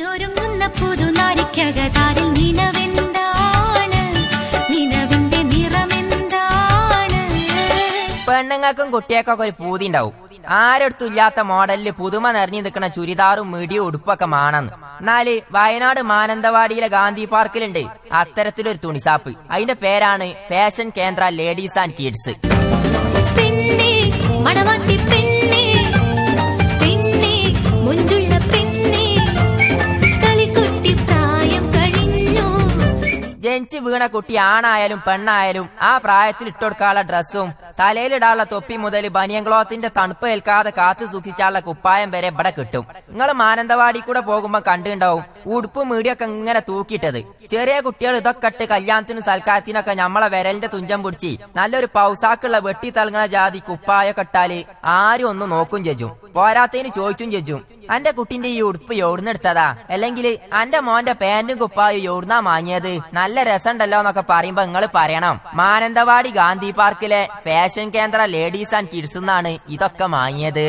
പൊന്നൊരുങ്ങുന്ന പുതുനാരിക്കകതാരിൽ നിലവെന്താണ്, നിലവിന്റെ നിറമെന്താണ്? പെണ്ണുങ്ങൾക്കും കുട്ടികൾക്കൊക്കെ ഒരു പൂതി ഉണ്ടാവും. ആരടുത്തും ഇല്ലാത്ത മോഡലില് പുതുമ നിറഞ്ഞു നിൽക്കുന്ന ചുരിദാറും മിടിയും ഉടുപ്പൊക്കെ മാണെന്ന്. എന്നാല് വയനാട് മാനന്തവാടിയിലെ ഗാന്ധി പാർക്കിലുണ്ട് അത്തരത്തിലൊരു തുണിസാപ്പ്. അതിന്റെ പേരാണ് ഫാഷൻ കേന്ദ്ര ലേഡീസ് ആൻഡ് കിഡ്സ്. പെണ്ണേ മണവാട്ടി പെണ്ണേ, പെണ്ണേ മുഞ്ചുള്ള പെണ്ണേ, കളിക്കുട്ടി പ്രായം കഴിഞ്ഞു. ജനിച്ച് വീണ കുട്ടി ആണായാലും പെണ്ണായാലും ആ പ്രായത്തിൽ ഇട്ടുകൊടുക്കാനുള്ള ഡ്രസ്സും തലയിലിടാനുള്ള തൊപ്പി മുതൽ ബനിയൻ ക്ലോത്തിന്റെ തണുപ്പ് ഏൽക്കാതെ കാത്തു സൂക്ഷിച്ചാനുള്ള കുപ്പായം വരെ ഇവിടെ കിട്ടും. നിങ്ങൾ മാനന്തവാടി കൂടെ പോകുമ്പോ കണ്ടുണ്ടാവും ഉടുപ്പും മീടിയൊക്കെ ഇങ്ങനെ തൂക്കിയിട്ടത്. ചെറിയ കുട്ടികൾ ഇതൊക്കെ ഇട്ട് കല്യാണത്തിനും സൽക്കാരത്തിനൊക്കെ നമ്മളെ വിരലിന്റെ തുഞ്ചം പിടിച്ച് നല്ലൊരു പൗസാക്കുള്ള വെട്ടി തളങ്ങണ ജാതി കുപ്പായൊക്കെ ഇട്ടാല് ആരും ഒന്ന് നോക്കും ചെജ്ജും. പോരാത്തതിന് ചോദിച്ചും ചെജ്ജും, അന്റെ കുട്ടിന്റെ ഈ ഉടുപ്പ് എവിടുന്നെടുത്തതാ, അല്ലെങ്കിൽ അന്റെ മോന്റെ പാന്റും കുപ്പായും എവിടുന്നാ വാങ്ങിയത്, നല്ല രസമുണ്ടല്ലോ എന്നൊക്കെ പറയുമ്പോ നിങ്ങൾ പറയണം മാനന്തവാടി ഗാന്ധി പാർക്കിലെ ഫാഷൻ കേന്ദ്ര ലേഡീസ് ആൻഡ് കിഡ്സ് എന്നാണ് ഇതൊക്കെ വാങ്ങിയത്.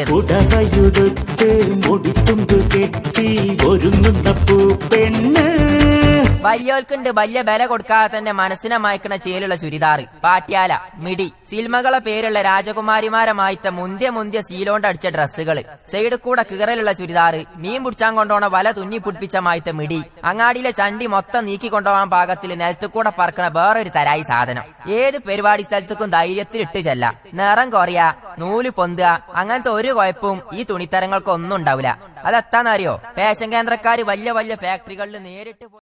വലിയോൽക്കുണ്ട് വലിയ വില കൊടുക്കാതെ തന്നെ മനസ്സിനെ മയക്കണ ചേലുള്ള ചുരിദാർ, പാട്യാല, മിടി, സിൽമകളെ പേരുള്ള രാജകുമാരിമാരെ മായത്ത മുന്തിയ സീലോണ്ട് അടിച്ച ഡ്രസ്സുകള്, സൈഡ് കൂടെ കീറലുള്ള ചുരിദാർ, മീൻ പിടിച്ചാൻ കൊണ്ടുപോണ വല തുന്നി പിടിപ്പിച്ച മായത്ത മിടി, അങ്ങാടിയിലെ ചണ്ടി മൊത്തം നീക്കി കൊണ്ടുപോകാൻ പാകത്തിൽ നിലത്ത് കൂടെ പറക്കണ വേറൊരു തരായി സാധനം. ഏത് പരിപാടി സ്ഥലത്തേക്കും ധൈര്യത്തിൽ ഇട്ട് ചെല്ല. നിറം കുറയാ, നൂല് പൊന്തുക, അങ്ങനത്തെ ഒരു കുഴപ്പവും ഈ തുണിത്തരങ്ങൾക്ക് ഒന്നും ഉണ്ടാവില്ല. അതെത്താന്നറിയോ, ഫാഷൻ കേന്ദ്രക്കാര് വലിയ ഫാക്ടറികളിൽ നേരിട്ട്